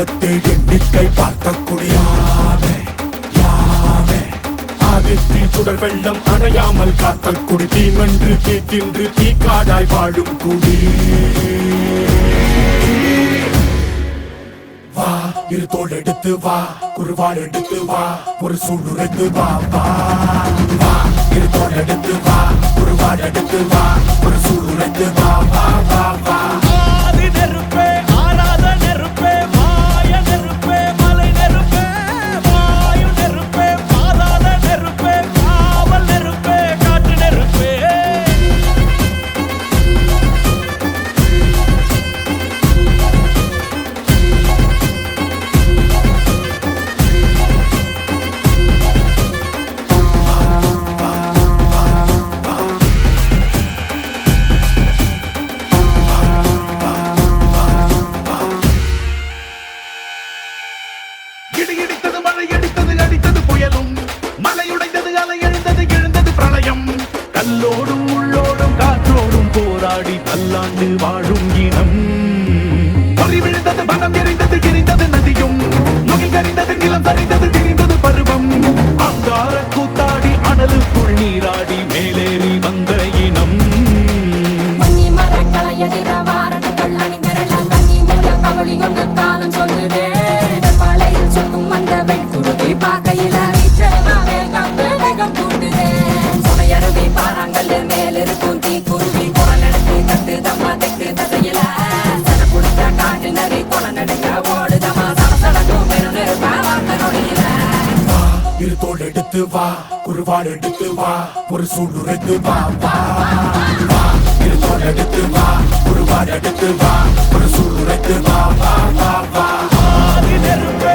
உலகத்தை எண்ணிக்கை பார்க்கக்கூடிய ஆதித்தின் சுடர் வெள்ளம் அணையாமல் காத்த குடி தீமென்று தீ தின்று தீக்காடாய் வாழும் குடி வா இரு தோள் எடுத்து வா குருவாள் எடுத்து வா ஒரு சூளுரைத்து வா வா வா இரு தோள் எடுத்து வா குருவாள் எடுத்து வா ஒரு சூளுரைத்து வா வா வா வா ஆதி நெருப்பே ஆராத நெருப்பே மாய நெருப்பே மலை நெருப்பே வாயு நெருப்பே பாதாள நெருப்பே காவல் நெருப்பே காட்டு நெருப்பே இடித்தது மழை அடித்தது அடித்தது புயலும் மலையுடைந்தது அலை எழுந்தது எழுந்தது பிரளயம் கல்லோடும் உள்ளோடும் காற்றோடும் போராடி பல்லாண்டு வாழும் இனம் பொறி விழுந்தது பணம் எரிந்தது எரிந்தது நதியும் நுகை கரிந்தது நிலம் சரிந்தது திரிந்தது பருவம் அங்கார கூத்தாடி அனலுக்குள் நீராடி மேலேறி வந்த இனம் பார்க்கையில வேகம் கூட்டுதே சுமையருவி பாறாங்கல் மேல் இருக்கும் தீ குருவி குரல் எடுத்து தட்டு தம்மா தெக்கு தசையில சன குடுத்த காட்டு நரி குள நடுங்க ஓடுதமா சடசடக்கும் பெருநெருப்பா வார்த்த நொடியில இரு தோள் எடுத்து வா குருவாள் எடுத்து வா ஒரு சூளுரைத்து வா வா வா இரு தோள் எடுத்து வா குருவாள் எடுத்து வா ஒரு சூளுரைத்து வா வா வா வா ஆதி நெருப்பே